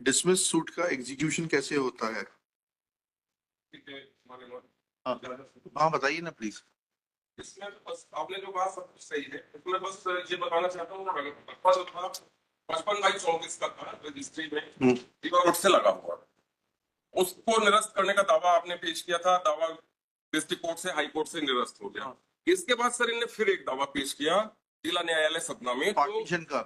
Dismiss suit का execution कैसे होता है? हाँ हाँ, बताइए ना प्लीज। इसमें बस आपने जो कहा सब कुछ सही है। इसमें बस ये बताना चाहता हूँ, फर्स्ट था 55/34 का था रजिस्ट्री में, रिकॉर्ड से लगा हुआ, उसको निरस्त करने का दावा आपने पेश किया था। दावा डिस्ट्रिक्ट कोर्ट से हाई कोर्ट से निरस्त हो गया। इसके बाद सर इन्होंने फिर एक दावा पेश किया जिला न्यायालय सतना में, पार्टीशन का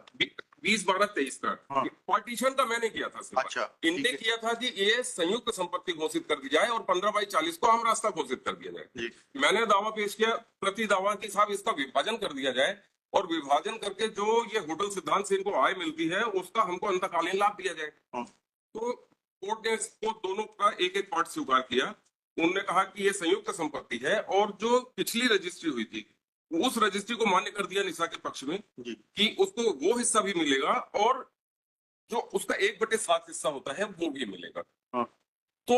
20/12/23 का। हाँ। पार्टीशन का मैंने किया था सर। अच्छा, इनने ठीक है। किया था कि ये संयुक्त संपत्ति घोषित कर दी जाए और 15/40 को हम रास्ता घोषित कर दिया जाए। जी। मैंने दावा पेश किया प्रति दावा की साहब इसका विभाजन कर दिया जाए और विभाजन करके जो ये होटल सिद्धांत से इनको आय मिलती है उसका हमको अंतकालीन लाभ दिया जाए। हाँ। तो कोर्ट ने इसको दोनों का एक एक पार्ट स्वीकार किया। उन्होंने कहा कि ये संयुक्त संपत्ति है और जो पिछली रजिस्ट्री हुई थी उस रजिस्ट्री को मान्य कर दिया निशा के पक्ष में जी। कि उसको वो हिस्सा भी मिलेगा और जो उसका 1/7 हिस्सा होता है वो भी मिलेगा। हाँ। तो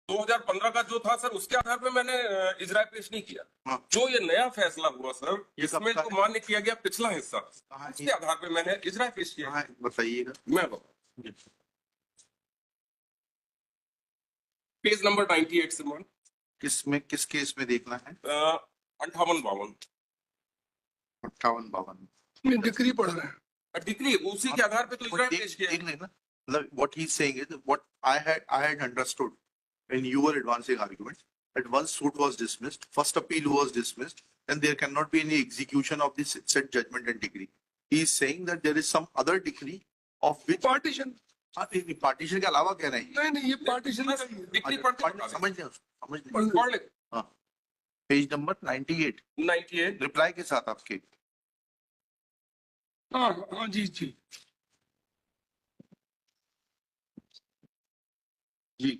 2015 का जो था सर उसके आधार पे मैंने इजराय पेश नहीं किया। हाँ। जो ये नया फैसला हुआ सर ये इसमें कब का जो मान्य किया गया पिछला हिस्सा कहाँ उसके आधार पे मैंने इजराय पेश किया। हाँ, बताइएगा। मैं पेज नंबर 98 से मान किसमें, किस केस में देखना है? 58-52 58-52 डिग्री पढ़ रहे हैं। डिग्री उसी के आधार पे तो इजराय पेश किया। देख लेना, मतलब what he's saying is what I had understood when you were advancing argument that once suit was dismissed, first appeal was dismissed, and there cannot be any execution of this said judgment and decree. He is saying that there is some other decree of which partition partition के अलावा कह रहे हैं। नहीं ये partition का ही है। Degree पढ़ते बता दें। समझ लें उसको, समझ लें। पढ़ ले। हाँ, पेज नंबर 98 रिप्लाई के साथ आपके। हाँ हाँ जी जी जी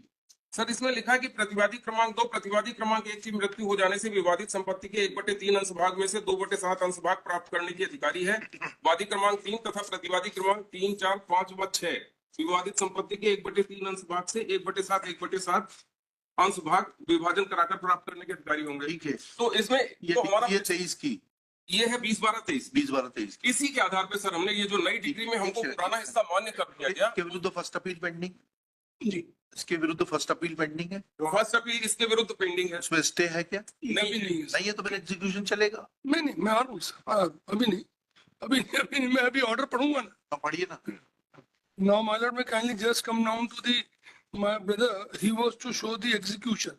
सर इसमें लिखा है कि प्रतिवादी क्रमांक 2 प्रतिवादी क्रमांक 1 की मृत्यु हो जाने से विवादित संपत्ति के 1/3 अंश भाग में से 2/7 अंश भाग प्राप्त करने की अधिकारी है वादी क्रमांक 3 तथा प्रतिवादी क्रमांक 3, 4, 5 व 6 विवादित संपत्ति के 1/3 अंश भाग से 1/7 अंश भाग विभाजन कराकर प्राप्त करने के अधिकारी होंगे। ठीक है। तो इसमें ये तो हमारा ये 23 की ये है 20/12/23 20-12-23 इसी के आधार पे सर हमने ये जो नई डिग्री में हमको पुराना हिस्सा मान्य कर दिया गया। के विरुद्ध फर्स्ट अपील पेंडिंग। जी इसके विरुद्ध फर्स्ट अपील पेंडिंग है। फर्स्ट अपील इसके विरुद्ध पेंडिंग है। उसमें स्टे है क्या? नहीं नहीं नहीं है तो फिर एग्जीक्यूशन चलेगा। नहीं मैं आ रहा हूँ अभी नहीं अभी मैं अभी ऑर्डर पढ़ूंगा ना। पढ़िए ना। Now my lord may kindly just come down to the my brother. He was to show the execution.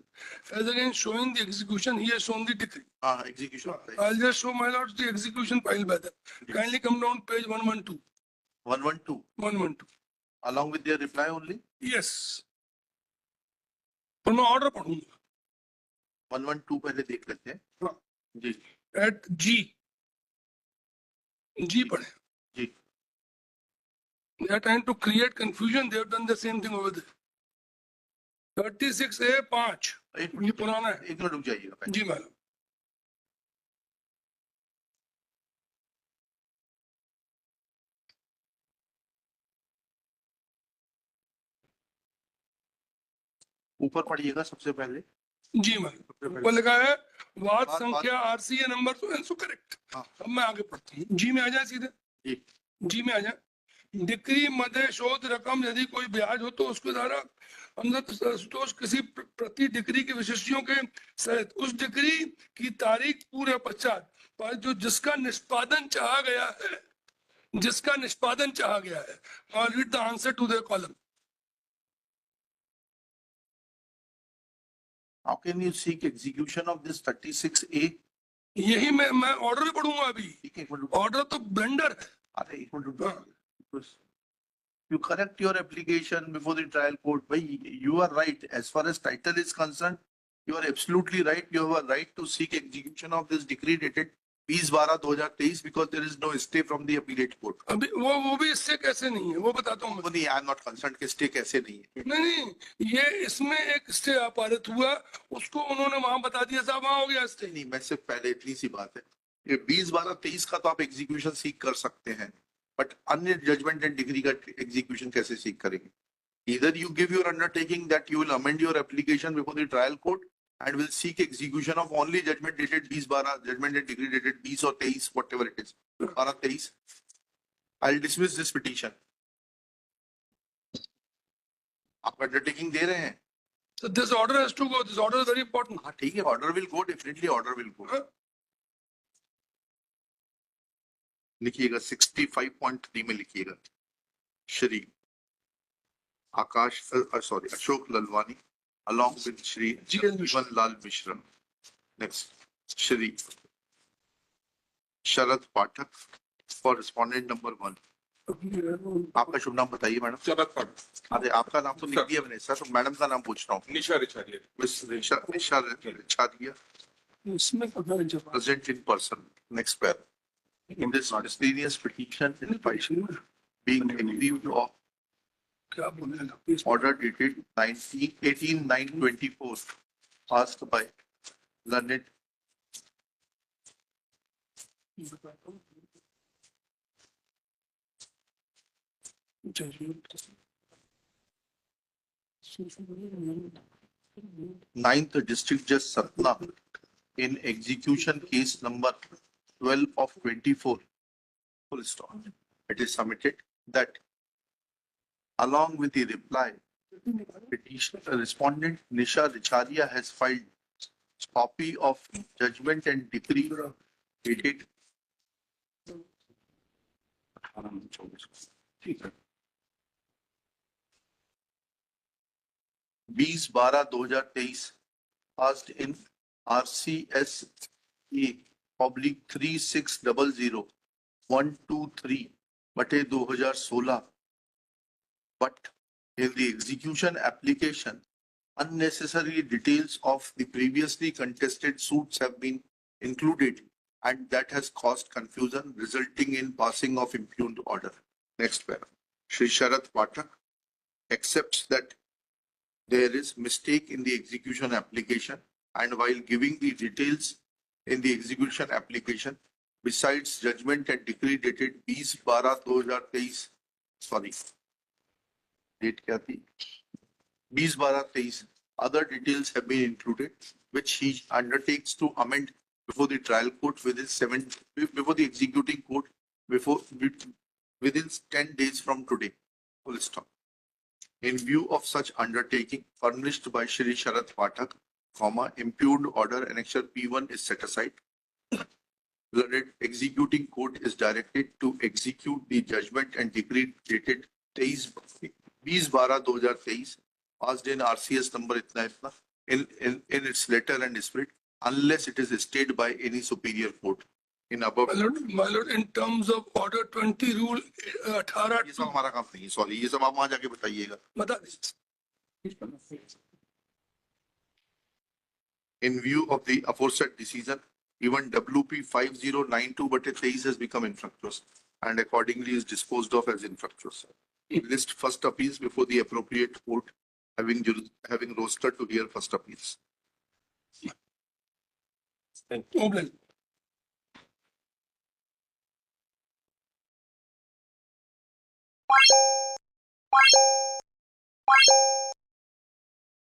As against showing the execution, he has shown the decree. हाँ, execution I'll just show my lords the execution filed by them. Kindly come down page 112. 112 112. along with their reply only। Yes. और मैं order पढ़ूंगा। 112 पहले देख लेते हैं। हाँ। जी At G पढ़े। जी They are trying to create confusion. They have done the same thing over there. 36A5 ये पुराना है। एक मिनट रुक जाइएगा। जी मैडम। ऊपर पढ़िएगा सबसे पहले। जी मैम ऊपर लिखा है वाद संख्या RCA नंबर तो करेक्ट। अब मैं आगे पढ़ता हूँ। जी में आ जाए सीधे। जी में आ जाए। डिक्री मध्य शोध रकम यदि कोई ब्याज हो तो उसके द्वारा अंदर किसी प्रति डिक्री की विशिष्टियों के सहित उस डिक्री की तारीख पूरे पश्चात पर जो जिसका निष्पादन चाहा गया है I'll read the answer to the column. How can you seek execution of this 36A? यही मैं ऑर्डर पढ़ूंगा अभी। ठीक है, ऑर्डर तो ब्लेंडर है। अरे एक minute. You correct your application before the trial court. You are right. As far as title is concerned, you are absolutely right. You have a right to seek execution of this decree dated 20/12/2023 because there is no stay from the appellate court. अभी वो भी इससे कैसे नहीं है वो बताता हूँ। नहीं, I am not concerned कि stay कैसे नहीं है। नहीं ये इसमें एक स्टे पारित हुआ उसको उन्होंने वहां बता दिया साहब वहां हो गया स्टे। नहीं, मैं सिर्फ पहले इतनी सी बात है, ये 20/12/23 का तो आप एग्जीक्यूशन सीख कर सकते हैं, बट अन्य जजमेंट एंड डिग्री का एग्जीक्यूशन कैसे सीख करेंगे? Either you give your undertaking that you will amend your application before the trial court and will seek execution of only judgment dated 20/12, judgment and decree dated 20 or 23, whatever it is, 12/23. I'll dismiss this petition. आप undertaking दे रहे हैं? So this order has to go. This order is very important. हाँ ठीक है, order will go, definitely order will go. हाँ? लिखिएगा 65.3 में लिखिएगा Shri Akash sorry Ashok Lalwani along with Shri Jivan Lal Mishra. Next, Shri Sharad Pathak for respondent number 1. आपका शुभ नाम बताइए मैडम. शरद पर अरे आपका नाम तो लिख दिया मैंने सर, तो मैडम का नाम पूछ रहा हूँ. निशा रिचार्ड मिस निशा रिचारिया इसमें कहाँ है जवाब? present in person. Next pair. In this mysterious petition in Paishan being aggrieved of क्या बोलेगा? order dated 18/9/24 asked by learned Ninth District Judge Satna in execution case number 12 of 24. Full stop. It is submitted that along with the reply, petitioner respondent Nisha Richaria has filed copy of judgment and decree dated 20/12/2023 passed in RCS public 3600-123/2016, but in the execution application, unnecessary details of the previously contested suits have been included, and that has caused confusion, resulting in passing of impugned order. Next paragraph. Shri Sharad Pathak accepts that there is mistake in the execution application, and while giving the details in the execution application, besides judgment and decree dated 20/12/2023, sorry, date क्या थी? 20/12/23, other details have been included, which he undertakes to amend before the trial court before the executing court within 10 days from today. Full stop. In view of such undertaking, furnished by Shri Sharad Pathak, impugned order annexure P1 is set aside. The executing court is directed to execute the judgment and decree dated 20/12/2023, passed in RCS number itna in its letter and spirit, unless it is stayed by any superior court. In above, My lord, in terms of order 20 rule 18 ये सब हमारा काम नहीं है, sorry, ये सब आप वहां जाके बताइएगा. बता दीजिए. In view of the aforesaid decision, even WP 5092/23 has become infructuous and accordingly is disposed of as infructuous. List first appeals before the appropriate court, having roster to hear first appeals. Problem.